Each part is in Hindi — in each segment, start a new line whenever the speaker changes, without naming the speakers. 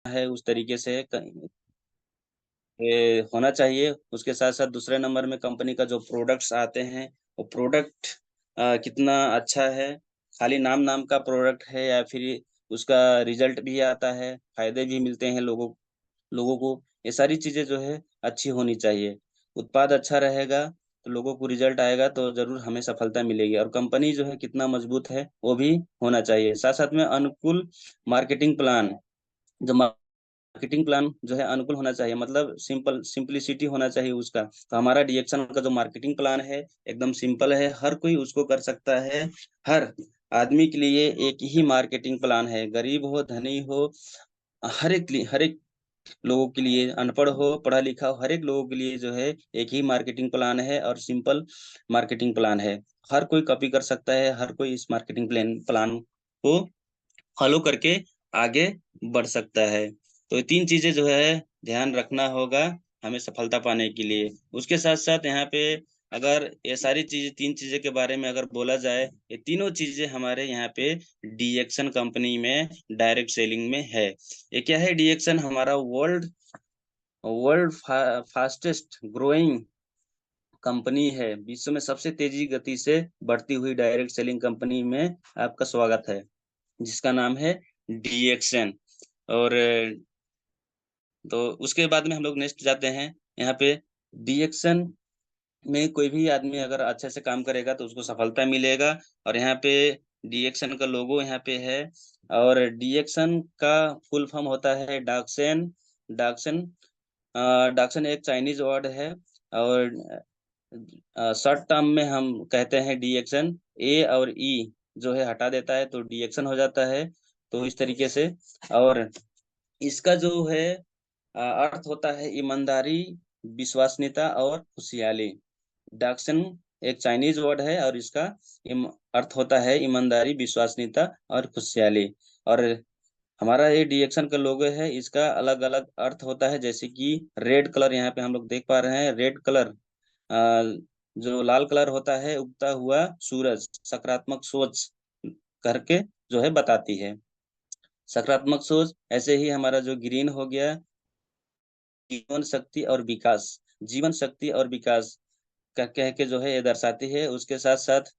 है उस तरीके से होना चाहिए। उसके साथ साथ दूसरे नंबर में कंपनी का जो प्रोडक्ट्स आते हैं वो प्रोडक्ट कितना अच्छा है, खाली नाम नाम का प्रोडक्ट है या फिर उसका रिजल्ट भी आता है, फायदे भी मिलते हैं लोगों लोगों को। ये सारी चीजें जो है अच्छी होनी चाहिए। उत्पाद अच्छा रहेगा तो लोगों को रिजल्ट आएगा तो जरूर हमें सफलता मिलेगी। और कंपनी जो है कितना मजबूत है वो भी होना चाहिए। साथ साथ में अनुकूल मार्केटिंग प्लान, जो मार्केटिंग प्लान जो है अनुकूल होना चाहिए, मतलब सिंपलिसिटी होना चाहिए उसका। तो हमारा डीएक्शन का जो मार्केटिंग प्लान है एकदम सिंपल है, हर कोई उसको कर सकता है। हर आदमी के लिए एक ही मार्केटिंग प्लान है, गरीब हो धनी हो, हर एक लोगों के लिए, अनपढ़ हो पढ़ा लिखा हो, हर एक लोगों के लिए जो है एक ही मार्केटिंग प्लान है और सिंपल मार्केटिंग प्लान है। हर कोई कॉपी कर सकता है, हर कोई इस मार्केटिंग प्लान को फॉलो करके आगे बढ़ सकता है। तो ये तीन चीजें जो है ध्यान रखना होगा हमें सफलता पाने के लिए। उसके साथ साथ यहाँ पे अगर ये सारी चीजें, तीन चीजें के बारे में अगर बोला जाए, ये तीनों चीजें हमारे यहाँ पे डीएक्शन कंपनी में डायरेक्ट सेलिंग में है। ये क्या है? डीएक्शन हमारा world world fastest growing company है, विश्व में सबसे तेजी गति से बढ़ती हुई डायरेक्ट सेलिंग कंपनी में आपका स्वागत है, जिसका नाम है डीएक्सन। और तो उसके बाद में हम लोग नेक्स्ट जाते हैं यहाँ पे। डीएक्सन में कोई भी आदमी अगर अच्छे से काम करेगा तो उसको सफलता मिलेगा। और यहाँ पे डीएक्सन का लोगो यहाँ पे है। और डीएक्सन का फुल फॉर्म होता है डाक्सन। डाक्सन डाक्सन एक चाइनीज वर्ड है। और शॉर्ट टर्म में हम कहते हैं डीएक्सन। ए और ई जो है हटा देता है तो डीएक्सन हो जाता है। तो इस तरीके से। और इसका जो है अर्थ होता है ईमानदारी, विश्वसनीयता और खुशहाली। डाक्सन एक चाइनीज वर्ड है और इसका अर्थ होता है ईमानदारी, विश्वसनीयता और खुशहाली। और हमारा ये डीएक्शन का लोगो है, इसका अलग अलग अर्थ होता है। जैसे कि रेड कलर यहाँ पे हम लोग देख पा रहे हैं। रेड कलर जो लाल कलर होता है, उगता हुआ सूरज, सकारात्मक सोच करके जो है बताती है, सकारात्मक सोच। ऐसे ही हमारा जो ग्रीन हो गया, जीवन शक्ति और विकास, जीवन शक्ति और विकास का कह के जो है ये दर्शाती है। उसके साथ साथ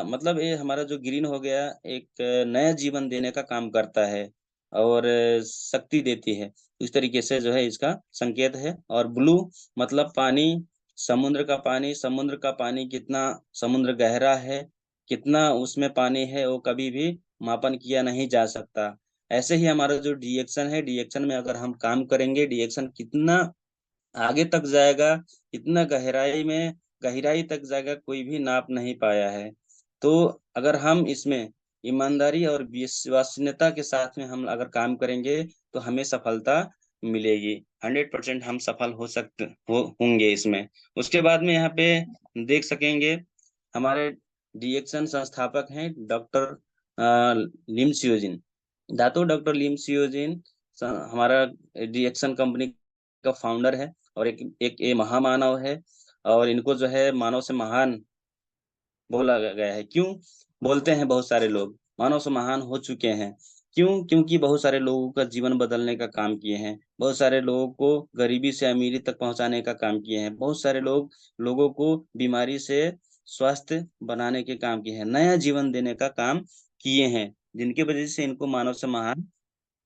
मतलब ये हमारा जो ग्रीन हो गया एक नया जीवन देने का काम करता है और शक्ति देती है। इस तरीके से जो है इसका संकेत है। और ब्लू मतलब पानी, समुद्र का पानी। समुद्र का पानी कितना, समुद्र गहरा है, कितना उसमें पानी है वो कभी भी मापन किया नहीं जा सकता। ऐसे ही हमारा जो डीएक्शन है, डीएक्शन में अगर हम काम करेंगे, डीएक्शन कितना आगे तक जाएगा, इतना गहराई तक जाएगा, कोई भी नाप नहीं पाया है। तो अगर हम इसमें ईमानदारी और विश्वसनीयता के साथ में हम अगर काम करेंगे तो हमें सफलता मिलेगी। 100% हम सफल होंगे इसमें। उसके बाद में यहाँ पे देख सकेंगे हमारे डीएक्शन संस्थापक हैं डॉक्टर लिम सियोजिन। धातु डॉक्टर लिम सियोजिन हमारा डीएक्शन कंपनी का फाउंडर है और एक ये महामानव है। और इनको जो है मानव से महान बोला गया है। क्यों बोलते हैं? बहुत सारे लोग मानव से महान हो चुके हैं। क्यों? क्योंकि बहुत सारे लोगों का जीवन बदलने का काम किए हैं, बहुत सारे लोगों को गरीबी से अमीरी तक पहुंचाने का काम किए हैं, बहुत सारे लोगों को बीमारी से स्वस्थ बनाने के काम किए हैं, नया जीवन देने का काम किए हैं, जिनकी वजह से इनको मानव से महान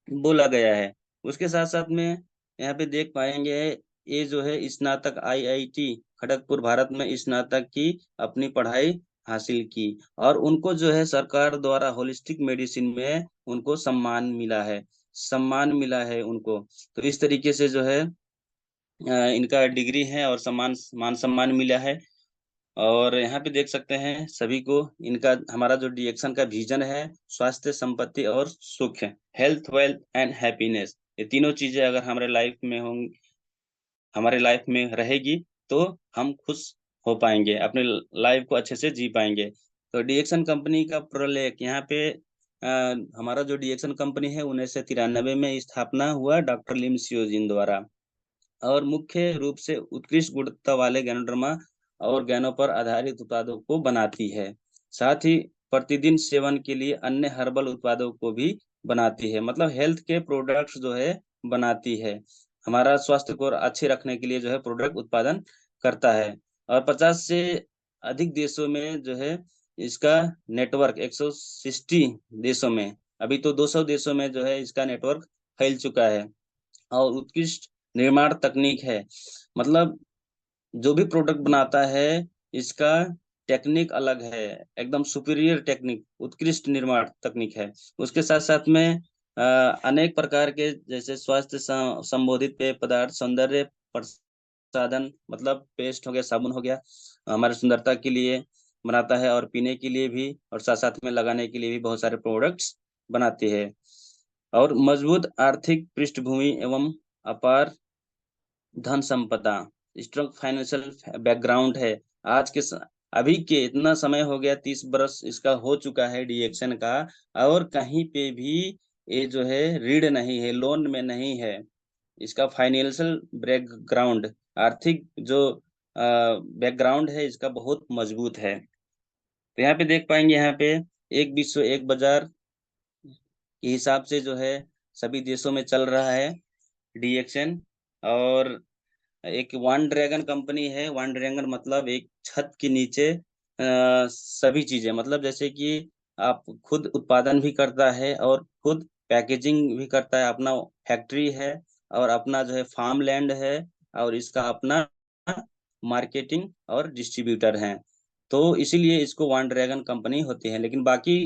बोला गया है। उसके साथ साथ में यहाँ पे देख पाएंगे ये जो है स्नातक, आईआईटी खड़गपुर भारत में स्नातक की अपनी पढ़ाई हासिल की। और उनको जो है सरकार द्वारा होलिस्टिक मेडिसिन में उनको सम्मान मिला है उनको। तो इस तरीके से जो है इनका डिग्री है और मान सम्मान मिला है। और यहाँ पे देख सकते हैं सभी को इनका, हमारा जो डीएक्शन का विजन है, स्वास्थ्य, संपत्ति और सुख है, हेल्थ, वेल्थ एंड हैप्पीनेस। ये तीनों चीजें अगर हमारे लाइफ में रहेगी तो हम खुश हो पाएंगे, अपने लाइफ को अच्छे से जी पाएंगे। तो डीएक्शन कंपनी का प्रलेख यहाँ पे हमारा जो डीएक्शन कंपनी है 1993 में स्थापना हुआ डॉक्टर लिम सियोजिन द्वारा। और मुख्य रूप से उत्कृष्ट गुणवत्ता वाले गैनोडर्मा और गैनों पर आधारित उत्पादों को बनाती है। साथ ही प्रतिदिन सेवन के लिए अन्य हर्बल उत्पादों को भी बनाती है, मतलब हेल्थ के प्रोडक्ट्स जो है बनाती है। हमारा स्वास्थ्य को अच्छे रखने के लिए जो है प्रोडक्ट उत्पादन करता है। और 50 से अधिक देशों में जो है इसका नेटवर्क, 160 देशों में, अभी तो 200 देशों में जो है इसका नेटवर्क फैल चुका है। और उत्कृष्ट निर्माण तकनीक है, मतलब जो भी प्रोडक्ट बनाता है इसका टेक्निक अलग है, एकदम सुपीरियर टेक्निक, उत्कृष्ट निर्माण तकनीक है। उसके साथ साथ में अनेक प्रकार के जैसे स्वास्थ्य संबोधित पेय पदार्थ, सौंदर्य प्रसाधन, मतलब पेस्ट हो गया, साबुन हो गया, हमारे सुंदरता के लिए बनाता है, और पीने के लिए भी, और साथ साथ में लगाने के लिए भी बहुत सारे प्रोडक्ट्स बनाती है। और मजबूत आर्थिक पृष्ठभूमि एवं अपार धन संपदा, स्ट्रॉन्ग फाइनेंशियल बैकग्राउंड है। आज के अभी के इतना समय हो गया, 30 बरस इसका हो चुका है डीएक्शन का, और कहीं पे भी ये जो है ऋण नहीं है, लोन में नहीं है। इसका फाइनेंशियल बैकग्राउंड, आर्थिक जो बैकग्राउंड है इसका बहुत मजबूत है। तो यहाँ पे देख पाएंगे, यहाँ पे एक विश्व एक बाजार के हिसाब से जो है सभी देशों में चल रहा है डीएक्शन। और एक वन ड्रैगन कंपनी है। वन ड्रैगन मतलब एक छत के नीचे सभी चीजें, मतलब जैसे कि आप खुद उत्पादन भी करता है और खुद पैकेजिंग भी करता है, अपना फैक्ट्री है और अपना जो है फार्म लैंड है, और इसका अपना मार्केटिंग और डिस्ट्रीब्यूटर है। तो इसीलिए इसको वन ड्रैगन कंपनी होती है। लेकिन बाकी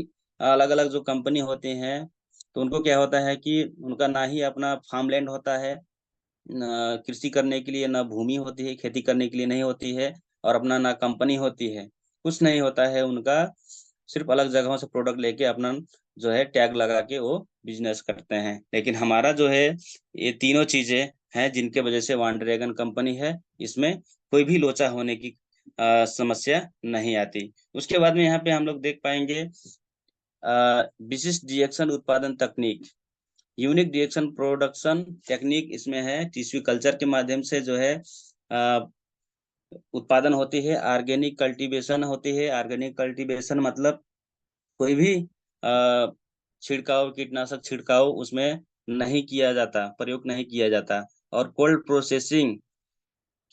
अलग अलग जो कंपनी होती हैं, तो उनको क्या होता है कि उनका ना ही अपना फार्म लैंड होता है, न कृषि करने के लिए, ना भूमि होती है, खेती करने के लिए नहीं होती है, और अपना ना कंपनी होती है, कुछ नहीं होता है उनका। सिर्फ अलग जगहों से प्रोडक्ट लेके अपना जो है टैग लगा के वो बिजनेस करते हैं। लेकिन हमारा जो है ये तीनों चीजें हैं जिनके वजह से वन ड्रैगन कंपनी है। इसमें कोई भी लोचा होने की समस्या नहीं आती। उसके बाद में यहाँ पे हम लोग देख पाएंगे विशिष्ट रिएक्शन उत्पादन तकनीक, यूनिक रिएक्शन प्रोडक्शन टेक्निक इसमें है। टिश्यू कल्चर के माध्यम से जो है अ, उत्पादन होती है। ऑर्गेनिक कल्टीवेशन होती है। ऑर्गेनिक कल्टीवेशन मतलब कोई भी अ, छिड़काव, कीटनाशक छिड़काव उसमें नहीं किया जाता, प्रयोग नहीं किया जाता। और कोल्ड प्रोसेसिंग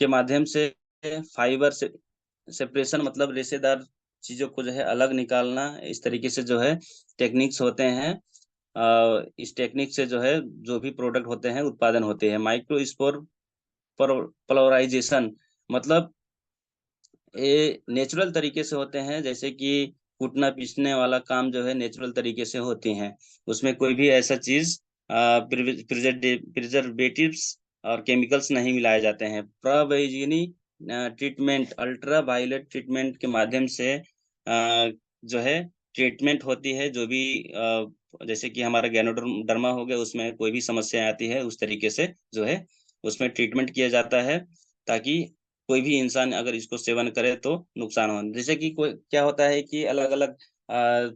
के माध्यम से फाइबर से सेपरेशन, मतलब रेशेदार चीजों को जो है अलग निकालना, इस तरीके से जो है टेक्निक्स होते हैं। इस टेक्निक से जो है जो भी प्रोडक्ट होते हैं उत्पादन होते हैं। माइक्रो स्पोर पोलराइजेशन, मतलब ये नेचुरल तरीके से होते हैं, जैसे कि कूटना पीसने वाला काम जो है नेचुरल तरीके से होती हैं। उसमें कोई भी ऐसा चीज प्रिजर्वेटिव्स और केमिकल्स नहीं मिलाए जाते हैं। प्रवैगिनी ट्रीटमेंट, अल्ट्रा वायलेट ट्रीटमेंट के माध्यम से जो है ट्रीटमेंट होती है। जो भी जैसे कि हमारा गैनोडर्मा हो गया, उसमें कोई भी समस्या आती है, उस तरीके से जो है उसमें ट्रीटमेंट किया जाता है, ताकि कोई भी इंसान अगर इसको सेवन करे तो नुकसान हो। जैसे कि कोई क्या होता है कि अलग अलग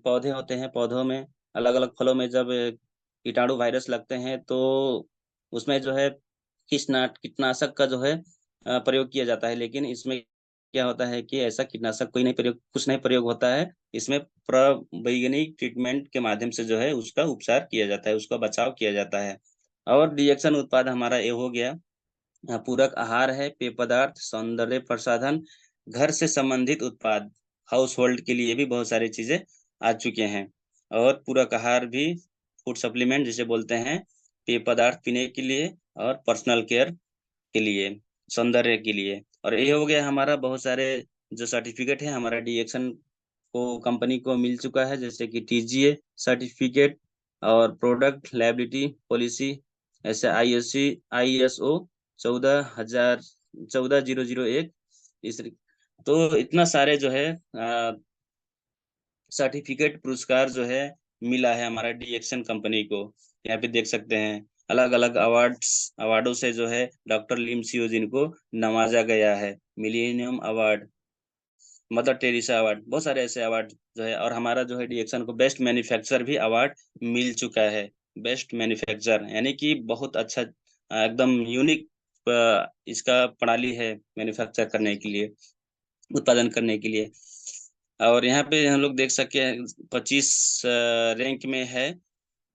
पौधे होते हैं, पौधों में अलग अलग फलों में जब कीटाणु वायरस लगते हैं, तो उसमें जो है कीटनाशक का जो है प्रयोग किया जाता है। लेकिन इसमें क्या होता है कि ऐसा कीटनाशक कोई नहीं प्रयोग, कुछ नहीं प्रयोग होता है। इसमें प्रवैज्ञानिक ट्रीटमेंट के माध्यम से जो है उसका उपचार किया जाता है, उसका बचाव किया जाता है। और रिएक्शन उत्पाद हमारा ये हो गया। पूरक आहार है, पेय पदार्थ, सौंदर्य प्रसाधन, घर से संबंधित उत्पाद, हाउस होल्ड के लिए भी बहुत सारी चीजें आ चुके हैं। और पूरक आहार भी फूड सप्लीमेंट जिसे बोलते हैं, पेय पदार्थ पीने के लिए, और पर्सनल केयर के लिए, सौंदर्य के लिए। और ये हो गया हमारा बहुत सारे जो सर्टिफिकेट है हमारा डीएक्शन को, कंपनी को मिल चुका है, जैसे कि टीजीए सर्टिफिकेट, और प्रोडक्ट लायबिलिटी पॉलिसी, ऐसे आईएसओ 14,000 14,001, इस, तो इतना सारे जो है सर्टिफिकेट पुरस्कार जो है मिला है हमारा डीएक्शन कंपनी को। यहाँ पे देख सकते हैं अलग अलग अवार्डों से जो है डॉक्टर लिम सियोजिन को नवाजा गया है। Millennium award, mother Teresa award, बहुत सारे ऐसे अवार्ड जो है। और हमारा जो है डीएक्शन को बेस्ट मैन्युफैक्चर भी अवार्ड मिल चुका है। बेस्ट मैन्युफैक्चर यानी कि बहुत अच्छा, एकदम यूनिक इसका प्रणाली है मैन्युफैक्चर करने के लिए, उत्पादन करने के लिए। और यहाँ पे हम लोग देख सकते हैं 25 रैंक में है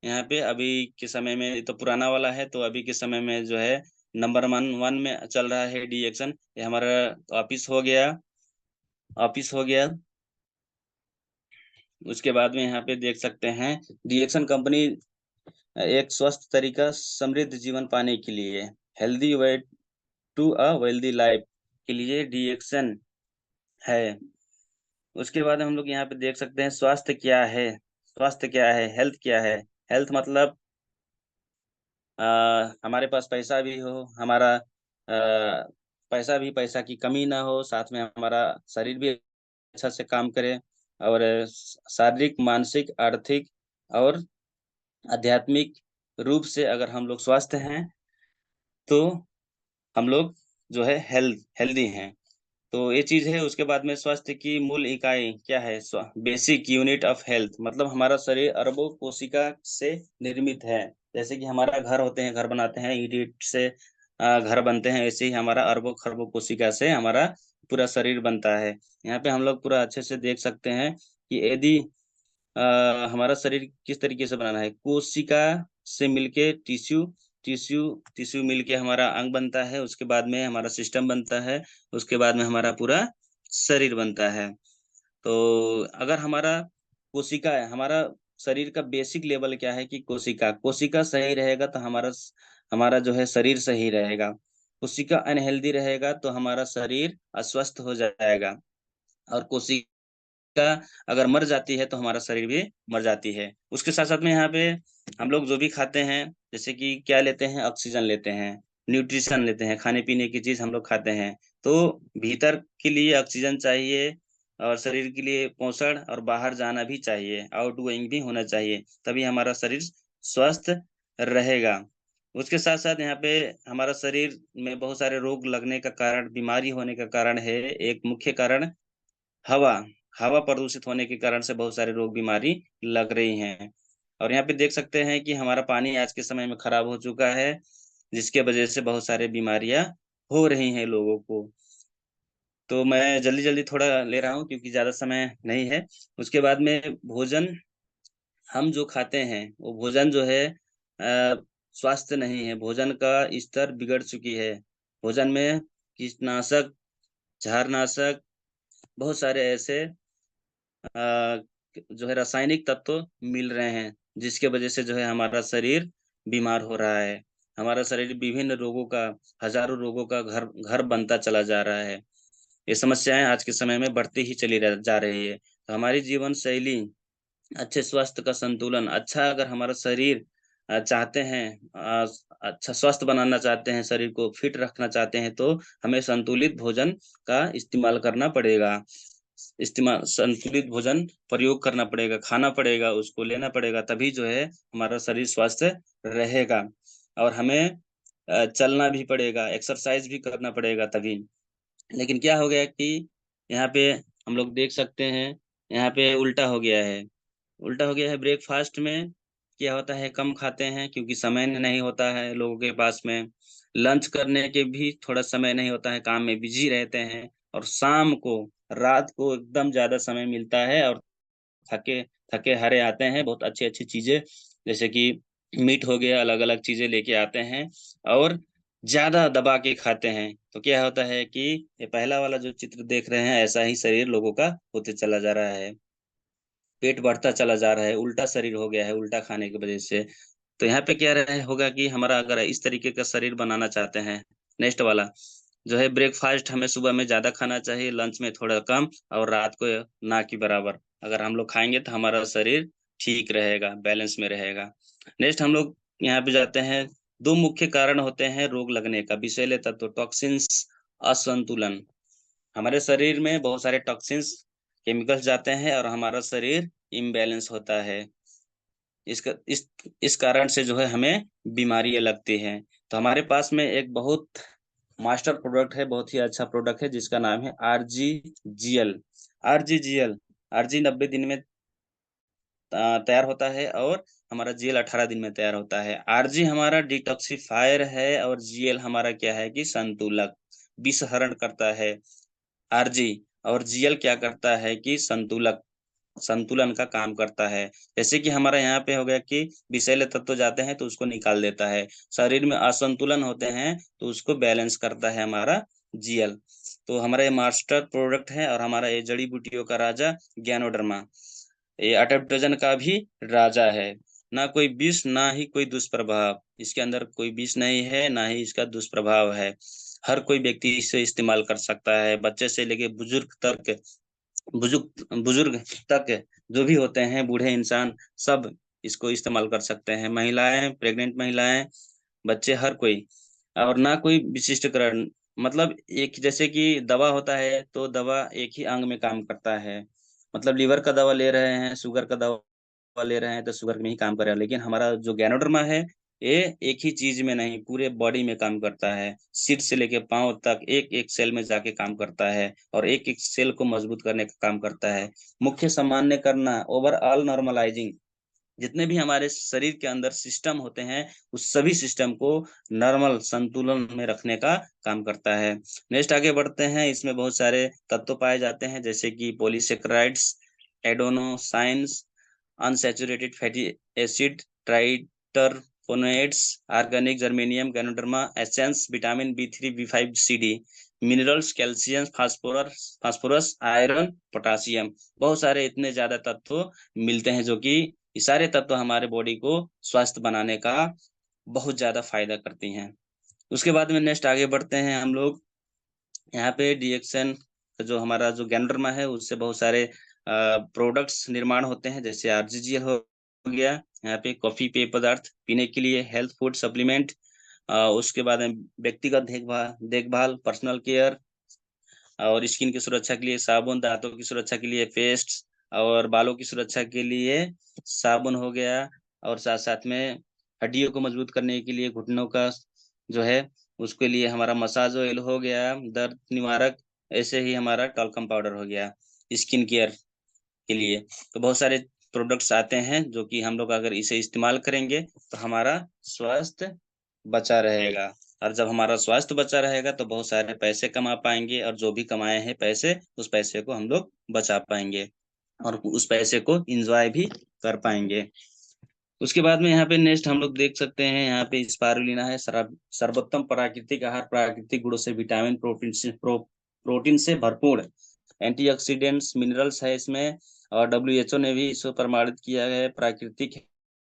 यहाँ पे अभी के समय में, ये तो पुराना वाला है, तो अभी के समय में जो है नंबर वन में चल रहा है डी एक्शन। ये हमारा ऑफिस हो गया, ऑफिस हो गया। उसके बाद में यहाँ पे देख सकते हैं डी एक्शन कंपनी एक स्वस्थ तरीका समृद्ध जीवन पाने के लिए, healthy way to a wealthy life के लिए डी एक्शन है। उसके बाद हम लोग यहाँ पे देख सकते हैं स्वास्थ्य क्या है। स्वास्थ्य क्या है, हेल्थ क्या है। हेल्थ मतलब हमारे पास पैसा भी हो, हमारा पैसा की कमी ना हो, साथ में हमारा शरीर भी अच्छा से काम करे, और शारीरिक, मानसिक, आर्थिक और आध्यात्मिक रूप से अगर हम लोग स्वस्थ हैं तो हम लोग जो है हेल्दी हैं। तो ये चीज है। उसके बाद में स्वास्थ्य की मूल इकाई क्या है, बेसिक यूनिट ऑफ हेल्थ, मतलब हमारा शरीर अरबों कोशिका से निर्मित है। जैसे कि हमारा घर होते हैं, घर बनाते हैं, ईंट ईंट से घर बनते हैं, ऐसे ही हमारा अरबों खरबों कोशिका से हमारा पूरा शरीर बनता है। यहाँ पे हम लोग पूरा अच्छे से देख सकते हैं कि यदि हमारा शरीर किस तरीके से बनाना है, कोशिका से मिलके टिश्यू, टिश्यू टिश्यू मिलके हमारा अंग बनता है, उसके बाद में हमारा सिस्टम बनता है, उसके बाद में हमारा पूरा शरीर बनता है। तो अगर हमारा कोशिका है, हमारा शरीर का बेसिक लेवल क्या है कि कोशिका कोशिका सही रहेगा तो हमारा हमारा जो है शरीर सही रहेगा। कोशिका अनहेल्दी रहेगा तो हमारा शरीर अस्वस्थ हो जाएगा, और कोशिका का अगर मर जाती है तो हमारा शरीर भी मर जाती है। उसके साथ साथ में यहाँ पे हम लोग जो भी खाते हैं, जैसे कि क्या लेते हैं, ऑक्सीजन लेते हैं, न्यूट्रिशन लेते हैं, खाने पीने की चीज हम लोग खाते हैं। तो भीतर के लिए ऑक्सीजन चाहिए, और शरीर के लिए पोषण, और बाहर जाना भी चाहिए, आउट गोइंग भी होना चाहिए, तभी हमारा शरीर स्वस्थ रहेगा। उसके साथ साथ यहाँ पे हमारा शरीर में बहुत सारे रोग लगने का कारण, बीमारी होने का कारण है, एक मुख्य कारण हवा, हवा प्रदूषित होने के कारण से बहुत सारे रोग बीमारी लग रही हैं। और यहाँ पे देख सकते हैं कि हमारा पानी आज के समय में खराब हो चुका है, जिसके वजह से बहुत सारे बीमारियां हो रही हैं लोगों को। तो मैं जल्दी जल्दी थोड़ा ले रहा हूँ क्योंकि ज्यादा समय नहीं है। उसके बाद में भोजन हम जो खाते हैं वो भोजन जो है स्वास्थ्य नहीं है, भोजन का स्तर बिगड़ चुकी है। भोजन में कीटनाशक, झारनाशक, बहुत सारे ऐसे जो है रासायनिक तत्व मिल रहे हैं, जिसके वजह से जो है हमारा शरीर बीमार हो रहा है। हमारा शरीर विभिन्न रोगों का, हजारों रोगों का घर घर बनता चला जा रहा है। ये समस्याएं आज के समय में बढ़ती ही जा रही है। तो हमारी जीवन शैली, अच्छे स्वास्थ्य का संतुलन, अच्छा अगर हमारा शरीर चाहते हैं, अच्छा स्वस्थ बनाना चाहते हैं, शरीर को फिट रखना चाहते हैं, तो हमें संतुलित भोजन का इस्तेमाल करना पड़ेगा। इस्तेमाल संतुलित भोजन प्रयोग करना पड़ेगा, खाना पड़ेगा, उसको लेना पड़ेगा, तभी जो है हमारा शरीर स्वस्थ रहेगा। और हमें चलना भी पड़ेगा, एक्सरसाइज भी करना पड़ेगा तभी। लेकिन क्या हो गया कि यहाँ पे हम लोग देख सकते हैं, यहाँ पे उल्टा हो गया है। उल्टा हो गया है, ब्रेकफास्ट में क्या होता है, कम खाते हैं क्योंकि समय नहीं होता है लोगों के पास में। लंच करने के भी थोड़ा समय नहीं होता है, काम में बिजी रहते हैं। और शाम को, रात को एकदम ज्यादा समय मिलता है, और थके थके हारे आते हैं, बहुत अच्छी अच्छी चीजें जैसे कि मीट हो गया, अलग अलग चीजें लेके आते हैं और ज्यादा दबा के खाते हैं। तो क्या होता है कि ये पहला वाला जो चित्र देख रहे हैं, ऐसा ही शरीर लोगों का होते चला जा रहा है। पेट बढ़ता चला जा रहा है, उल्टा शरीर हो गया है उल्टा खाने की वजह से। तो यहाँ पे क्या रहे होगा कि हमारा अगर इस तरीके का शरीर बनाना चाहते हैं, नेक्स्ट वाला जो है, ब्रेकफास्ट हमें सुबह में ज्यादा खाना चाहिए, लंच में थोड़ा कम, और रात को ना के बराबर अगर हम लोग खाएंगे तो हमारा शरीर ठीक रहेगा, बैलेंस में रहेगा। नेक्स्ट हम लोग यहाँ पे जाते हैं। दो मुख्य कारण होते हैं रोग लगने का, विषैले तत्व, टॉक्सिन्स, असंतुलन। हमारे शरीर में बहुत सारे टॉक्सिन्स, केमिकल्स जाते हैं और हमारा शरीर इम्बैलेंस होता है। इसका इस कारण से जो है हमें बीमारियां लगती हैं। तो हमारे पास में एक बहुत मास्टर प्रोडक्ट है, बहुत ही अच्छा प्रोडक्ट है, जिसका नाम है RGGL। RGGL, RG 90 दिन में तैयार होता है, और हमारा GL 18 दिन में तैयार होता है। RG हमारा डिटॉक्सिफायर है, और GL हमारा क्या है कि संतुलक, विषहरण करता है। RG और GL क्या करता है कि संतुलक, संतुलन का काम करता है। जैसे कि हमारा यहाँ पे हो गया कि विषैले तत्व जाते हैं तो उसको निकाल देता है, शरीर में असंतुलन होते हैं तो उसको बैलेंस करता है हमारा जीएल। तो हमारा ये मास्टर प्रोडक्ट है और हमारा ये जड़ी बूटियों का राजा ज्ञानोडर्मा, ये अटेप्टोजन का भी राजा है। ना कोई विष ना ही कोई दुष्प्रभाव, इसके अंदर कोई विष नहीं है ना ही इसका दुष्प्रभाव है। हर कोई व्यक्ति इसे इस्तेमाल कर सकता है, बच्चे से लेके बुजुर्ग बुजुर्ग तक जो भी होते हैं, बूढ़े इंसान सब इसको इस्तेमाल कर सकते हैं, महिलाएं, प्रेग्नेंट महिलाएं, बच्चे, हर कोई। और ना कोई विशिष्टकरण, मतलब एक जैसे कि दवा होता है तो दवा एक ही अंग में काम करता है, मतलब लीवर का दवा ले रहे हैं, शुगर का दवा ले रहे हैं तो शुगर में ही काम करेगा, लेकिन हमारा जो गैनोडर्मा है ये एक ही चीज में नहीं, पूरे बॉडी में काम करता है, सिर से लेके पांव तक एक एक सेल में जाके काम करता है और एक एक सेल को मजबूत करने का काम करता है। मुख्य सामान्य करना, ओवरऑल नॉर्मलाइजिंग, जितने भी हमारे शरीर के अंदर सिस्टम होते हैं उस सभी सिस्टम को नॉर्मल संतुलन में रखने का काम करता है। नेक्स्ट आगे बढ़ते हैं, इसमें बहुत सारे तत्व पाए जाते हैं जैसे कि polysaccharides, adenosines, unsaturated fatty acid, triterpenoids, organic germanium, ganoderma essence, vitamin बी3, B five, C D, minerals, calcium, phosphorus phosphorus, iron, potassium, बहुत सारे इतने ज्यादा तत्व मिलते हैं जो कि ये सारे तत्व हमारे बॉडी को स्वस्थ बनाने का बहुत ज्यादा फायदा करती हैं। उसके बाद में नेक्स्ट आगे बढ़ते हैं हम लोग, यहाँ पे डीएक्सन जो हमारा जो गैनोडर्मा है उससे बहुत सारे प्रोडक्ट्स निर्माण होते हैं, जैसे आरजीजीएल हो गया, यहाँ पे कॉफी, पेय पदार्थ पीने के लिए, हेल्थ फूड सप्लीमेंट, उसके बाद में व्यक्तिगत देखभाल देखभाल पर्सनल केयर, और स्किन की सुरक्षा के लिए साबुन, दांतों की सुरक्षा के लिए पेस्ट, और बालों की सुरक्षा के लिए साबुन हो गया, और साथ साथ में हड्डियों को मजबूत करने के लिए घुटनों का जो है उसके लिए हमारा मसाज ऑयल हो गया, दर्द निवारक, ऐसे ही हमारा टॉल्कम पाउडर हो गया स्किन केयर के लिए। तो बहुत सारे प्रोडक्ट्स आते हैं जो कि हम लोग अगर इसे इस्तेमाल करेंगे तो हमारा स्वास्थ्य बचा रहेगा, और जब हमारा स्वास्थ्य बचा रहेगा तो बहुत सारे पैसे कमा पाएंगे, और जो भी कमाए हैं पैसे उस पैसे को हम लोग बचा पाएंगे और उस पैसे को एंजॉय भी कर पाएंगे। उसके बाद में यहाँ पे नेक्स्ट हम लोग देख सकते हैं, यहाँ पे स्पारुलिना है, सर्वोत्तम प्राकृतिक आहार, प्राकृतिक गुणों से, विटामिन प्रोटीन से भरपूर, एंटीऑक्सीडेंट्स मिनरल्स है इसमें, और डब्ल्यूएचओ ने भी इसको प्रमाणित किया है, प्राकृतिक है,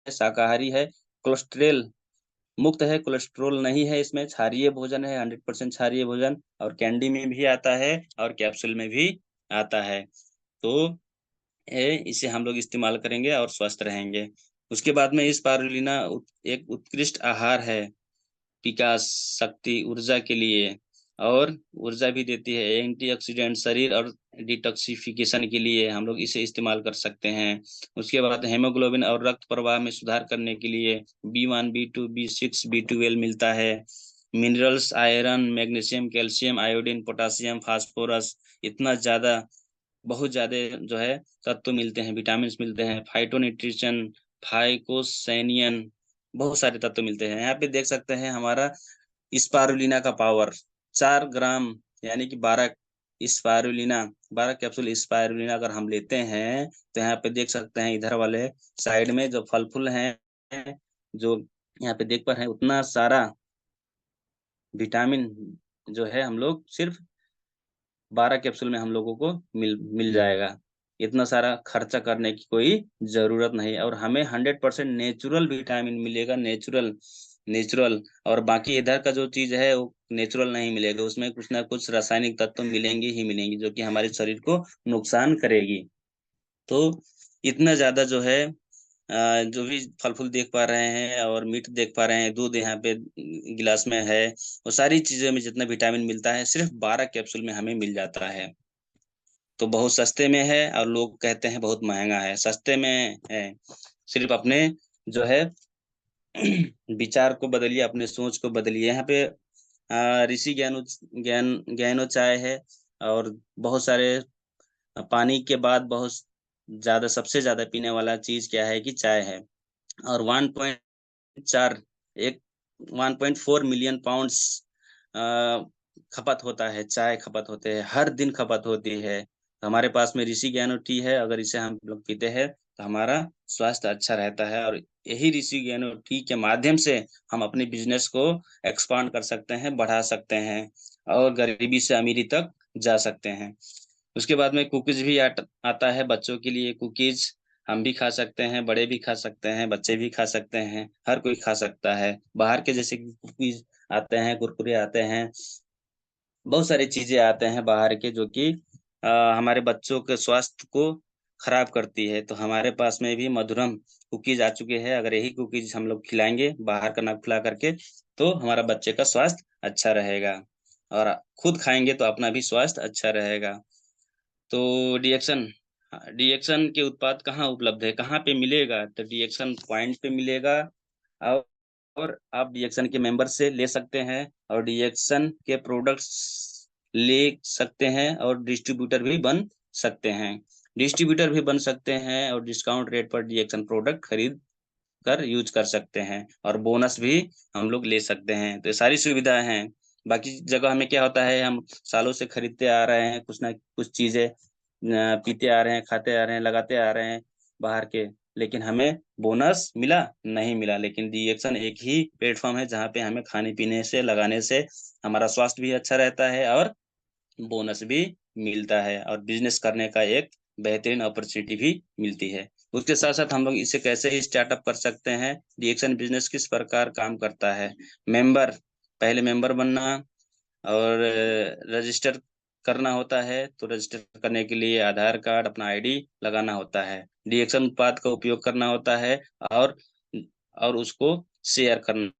शाकाहारी है, कोलेस्ट्रॉल मुक्त है, कोलेस्ट्रोल नहीं है इसमें, क्षारीय भोजन है, 100% क्षारीय भोजन, और कैंडी में भी आता है और कैप्सूल में भी आता है। तो इसे हम लोग इस्तेमाल करेंगे और स्वस्थ रहेंगे। उसके बाद में इस स्पारुलिना एक उत्कृष्ट आहार है, विकास, शक्ति, ऊर्जा के लिए, और ऊर्जा भी देती है, एंटीऑक्सीडेंट शरीर और डिटॉक्सिफिकेशन के लिए हम लोग इसे इस्तेमाल कर सकते हैं। उसके बाद हेमोग्लोबिन और रक्त प्रवाह में सुधार करने के लिए B1, B2, B6, B12 मिलता है, minerals, iron, magnesium, calcium, iodine, potassium, phosphorus, इतना ज्यादा बहुत ज्यादा जो है तत्व मिलते हैं, विटामिन मिलते हैं, फाइटोन्यूट्रिशन, फाइकोसैनियन, बहुत सारे तत्व मिलते हैं। यहाँ पे देख सकते हैं हमारा स्पारुलिना का पावर 4 ग्राम, यानी कि 12 कैप्सूल स्पारुलिना अगर हम लेते हैं तो यहाँ पे देख सकते हैं इधर वाले साइड में जो फल फूल हैं, जो यहाँ पे देख पर है, उतना सारा विटामिन जो है हम लोग सिर्फ 12 कैप्सूल में हम लोगों को मिल मिल जाएगा। इतना सारा खर्चा करने की कोई जरूरत नहीं, और हमें 100% नेचुरल विटामिन मिलेगा, नेचुरल नेचुरल। और बाकी इधर का जो चीज है वो नेचुरल नहीं मिलेगा, उसमें कुछ ना कुछ रासायनिक तत्व मिलेंगे ही मिलेंगे जो कि हमारे शरीर को नुकसान करेगी। तो इतना ज्यादा जो है जो भी फल फूल देख पा रहे हैं और मीट देख पा रहे हैं, दूध यहाँ पे गिलास में है, वो सारी चीजों में जितना विटामिन मिलता है सिर्फ 12 कैप्सूल में हमें मिल जाता है। तो बहुत सस्ते में है, और लोग कहते हैं बहुत महंगा है, सस्ते में है। सिर्फ अपने जो है विचार को बदलिए, अपने सोच को बदलिए। यहाँ पे ऋषि ज्ञानो चाय है, और बहुत सारे पानी के बाद बहुत ज्यादा सबसे ज्यादा पीने वाला चीज क्या है कि चाय है, और 1.4 एक 1.4 मिलियन पाउंड्स खपत होता है, चाय खपत होते हैं, हर दिन खपत होती है, तो हमारे पास में ऋषि ज्ञानो टी है, अगर इसे हम लोग पीते हैं तो हमारा स्वास्थ्य अच्छा रहता है, और यही ऋषि ज्ञानो टी के माध्यम से हम अपने बिजनेस को एक्सपांड कर सकते हैं, बढ़ा सकते हैं, और गरीबी से अमीरी तक जा सकते हैं। उसके बाद में कुकीज भी आता है बच्चों के लिए। कुकीज हम भी खा सकते हैं, बड़े भी खा सकते हैं, बच्चे भी खा सकते हैं, हर कोई खा सकता है। बाहर के जैसे कुकीज आते हैं, कुरकुरे आते हैं, बहुत सारी चीजें आते हैं बाहर के, जो कि हमारे बच्चों के स्वास्थ्य को खराब करती है। तो हमारे पास में भी मधुरम कुकीज आ चुके हैं। अगर यही कुकीज हम लोग खिलाएंगे बाहर का ना खिला करके, तो हमारा बच्चे का स्वास्थ्य अच्छा रहेगा, और खुद खाएंगे तो अपना भी स्वास्थ्य अच्छा रहेगा। तो डीएक्शन डीएक्शन के उत्पाद कहाँ उपलब्ध है, कहाँ पे मिलेगा? तो डीएक्शन पॉइंट पे मिलेगा, और आप डीएक्शन के मेंबर से ले सकते हैं, और डीएक्शन के प्रोडक्ट्स ले सकते हैं, और डिस्ट्रीब्यूटर भी बन सकते हैं। डिस्ट्रीब्यूटर भी बन सकते हैं, और डिस्काउंट रेट पर डीएक्शन प्रोडक्ट खरीद कर यूज कर सकते हैं, और बोनस भी हम लोग ले सकते हैं। तो ये सारी सुविधाएं हैं। बाकी जगह हमें क्या होता है, हम सालों से खरीदते आ रहे हैं कुछ ना कुछ चीजें, पीते आ रहे हैं, खाते आ रहे हैं, लगाते आ रहे हैं बाहर के, लेकिन हमें बोनस मिला नहीं मिला। लेकिन डीएक्शन एक ही प्लेटफॉर्म है जहाँ पे हमें खाने पीने से, लगाने से हमारा स्वास्थ्य भी अच्छा रहता है, और बोनस भी मिलता है, और बिजनेस करने का एक बेहतरीन अपॉर्चुनिटी भी मिलती है। उसके साथ साथ हम लोग इसे कैसे स्टार्टअप कर सकते हैं, डीएक्शन बिजनेस किस प्रकार काम करता है। मेंबर, पहले मेंबर बनना, और रजिस्टर करना होता है। तो रजिस्टर करने के लिए आधार कार्ड, अपना आईडी लगाना होता है। डीएक्शन उत्पाद का उपयोग करना होता है, और और उसको शेयर करना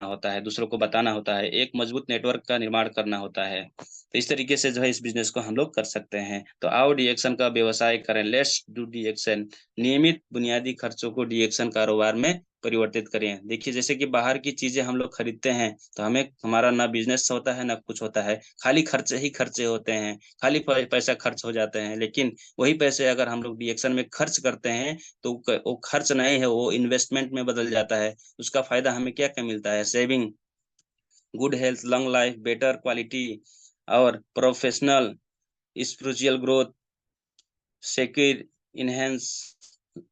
होता है, दूसरों को बताना होता है, एक मजबूत नेटवर्क का निर्माण करना होता है। तो इस तरीके से जो है इस बिजनेस को हम लोग कर सकते हैं। तो आओ डीएक्शन का व्यवसाय करें, लेट्स डू डीएक्शन। नियमित बुनियादी खर्चों को डीएक्शन कारोबार में परिवर्तित करें। देखिए, जैसे कि बाहर की चीजें हम लोग खरीदते हैं तो हमें, हमारा ना बिजनेस होता है ना कुछ होता है, खाली खर्चे ही खर्चे होते हैं, खाली पैसा खर्च हो जाते हैं। लेकिन वही पैसे अगर हम लोग डीएक्शन में खर्च करते हैं, तो वो खर्च नहीं है, वो इन्वेस्टमेंट में बदल जाता है। उसका फायदा हमें क्या क्या मिलता है? Saving, good health, long life, better quality, और professional spiritual growth, secure, enhance,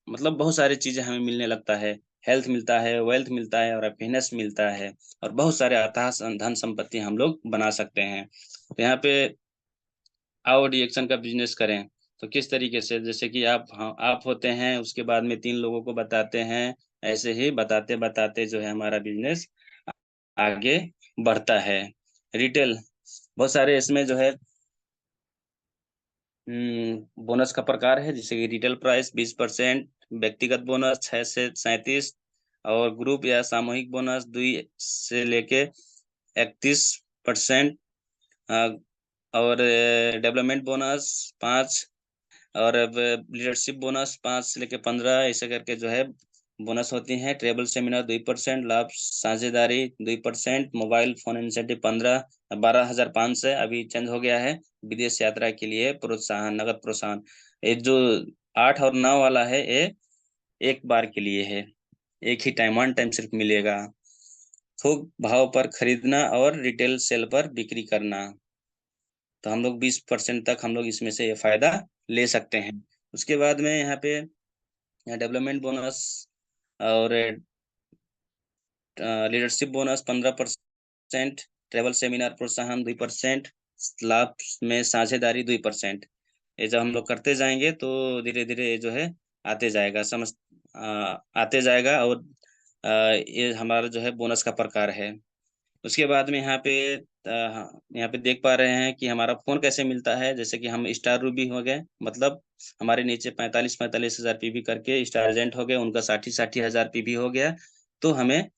मतलब बहुत सारी चीजें हमें मिलने लगता है। हेल्थ मिलता है, वेल्थ मिलता है, और हैप्पीनेस मिलता है, और बहुत सारे अथाह धन संपत्ति हम लोग बना सकते हैं। तो यहाँ पे आओ डीएक्शन का बिजनेस करें। तो किस तरीके से, जैसे कि आप, हाँ, आप होते हैं, उसके बाद में 3 लोगों को बताते हैं, ऐसे ही बताते बताते जो है हमारा बिजनेस आगे बढ़ता है। रिटेल, बहुत सारे इसमें जो है बोनस का प्रकार है, जैसे कि रिटेल प्राइस 20%, व्यक्तिगत बोनस 6 से 37, और ग्रुप या सामूहिक बोनस 2 से लेके 31%, और डेवलपमेंट बोनस 5, और अब लीडरशिप बोनस 5 से लेके 15, ऐसे करके जो है बोनस होती है। ट्रेवल सेमिनार 2%, लाभ साझेदारी 2%, मोबाइल फोन इंसेंटिव 12,500, अभी चेंज हो गया है। विदेश यात्रा के लिए प्रोत्साहन, नगद प्रोत्साहन। ये जो 8 और 9 वाला है, ये एक बार के लिए है, एक ही टाइम, वन टाइम सिर्फ मिलेगा। थोक भाव पर खरीदना और रिटेल सेल पर बिक्री करना। तो हम लोग 20% तक हम लोग इसमें से ये फायदा ले सकते हैं। उसके बाद में यहाँ पे डेवलपमेंट बोनस और लीडरशिप बोनस 15%, ट्रेवल सेमिनार प्रोत्साहन 2%, लाभ में साझेदारी 2%। ये जब हम लोग करते जाएंगे तो धीरे धीरे ये जो है आते जाएगा, आते जाएगा, और ये हमारा जो है बोनस का प्रकार है। उसके बाद में यहाँ पे यहाँ पे देख पा रहे हैं कि हमारा फोन कैसे मिलता है। जैसे कि हम स्टार रूबी हो गए, मतलब हमारे नीचे 45,000 पीबी करके स्टार एजेंट हो गए, उनका 60,000 पीबी हो गया, तो हमें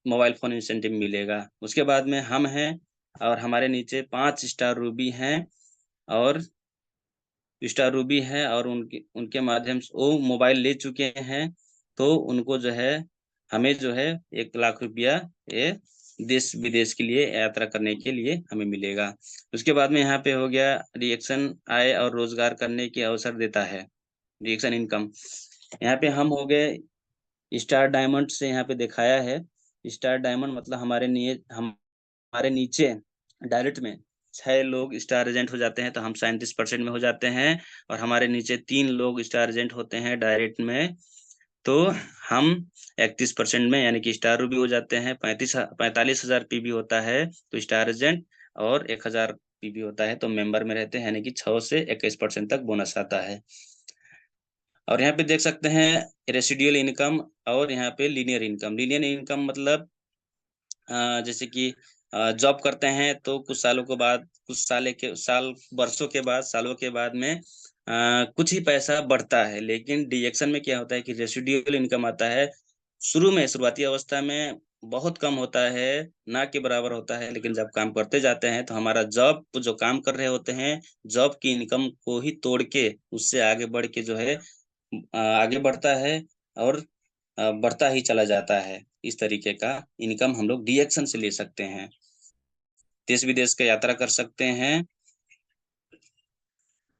मोबाइल फोन इंसेंटिव मिलेगा। उसके बाद में हम हैं, और हमारे नीचे 5 स्टार रूबी हैं, और स्टार रूबी है, और उनके उनके माध्यम से वो मोबाइल ले चुके हैं, तो उनको जो है, हमें जो है 1 लाख रुपया ये देश विदेश के लिए यात्रा करने के लिए हमें मिलेगा। उसके बाद में यहाँ पे हो गया रिएक्शन, आय और रोजगार करने के अवसर देता है, रिएक्शन इनकम। यहाँ पे हम हो गए स्टार डायमंड से, यहाँ पे दिखाया है। स्टार डायमंड मतलब हमारे नीचे डायरेक्ट में 6 लोग स्टार एजेंट हो जाते हैं तो हम 37% में हो जाते हैं, और हमारे नीचे 3 लोग स्टार एजेंट होते हैं डायरेक्ट में, तो हम 31% में यानी कि स्टार रूबी हो जाते हैं। 45,000 पीबी होता है तो स्टार एजेंट, और 1,000 पीबी होता है तो मेंबर में रहते हैं, यानी कि 6 से 21% तक बोनस आता है। और यहाँ पे देख सकते हैं रेसिडुअल इनकम और यहाँ पे लीनियर इनकम। लीनियर इनकम मतलब जैसे कि जॉब करते हैं तो कुछ सालों के बाद, कुछ वर्षों के बाद, सालों के बाद में कुछ ही पैसा बढ़ता है। लेकिन डीएक्शन में क्या होता है कि रेसिडुअल इनकम आता है। शुरुआती अवस्था में बहुत कम होता है, ना के बराबर होता है, लेकिन जब काम करते जाते हैं तो हमारा जॉब जो काम कर रहे होते हैं, जॉब की इनकम को ही तोड़ के उससे आगे बढ़ के जो है आगे बढ़ता है, और बढ़ता ही चला जाता है। इस तरीके का इनकम हम लोग डीएक्शन से ले सकते हैं। देश विदेश का यात्रा कर सकते हैं,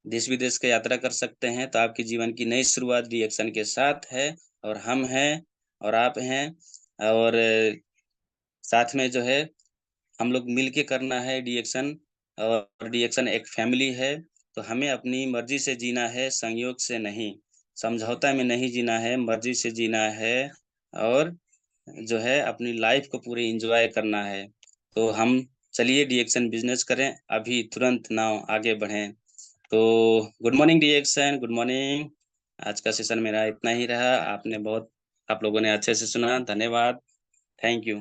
देश विदेश का यात्रा कर सकते हैं, तो आपके जीवन की नई शुरुआत डीएक्शन के साथ है। और हम हैं, और आप हैं, और साथ में जो है हम लोग मिल के करना है डीएक्शन। और डीएक्शन एक फैमिली है, तो हमें अपनी मर्जी से जीना है, संयोग से नहीं, समझौता में नहीं जीना है, मर्जी से जीना है, और जो है अपनी लाइफ को पूरी एंजॉय करना है। तो हम चलिए डीएक्शन बिजनेस करें, अभी तुरंत ना आगे बढ़ें। तो गुड मॉर्निंग डीएक्शन, गुड मॉर्निंग। आज का सेशन मेरा इतना ही रहा। आप लोगों ने अच्छे से सुना, धन्यवाद, thank you.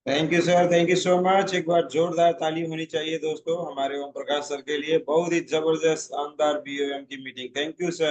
Thank you sir, thank you so much. एक बार जोरदार ताली होनी चाहिए दोस्तों हमारे ओम प्रकाश सर के लिए। बहुत ही जबरदस्त शानदार बीओएम की मीटिंग। Thank you sir.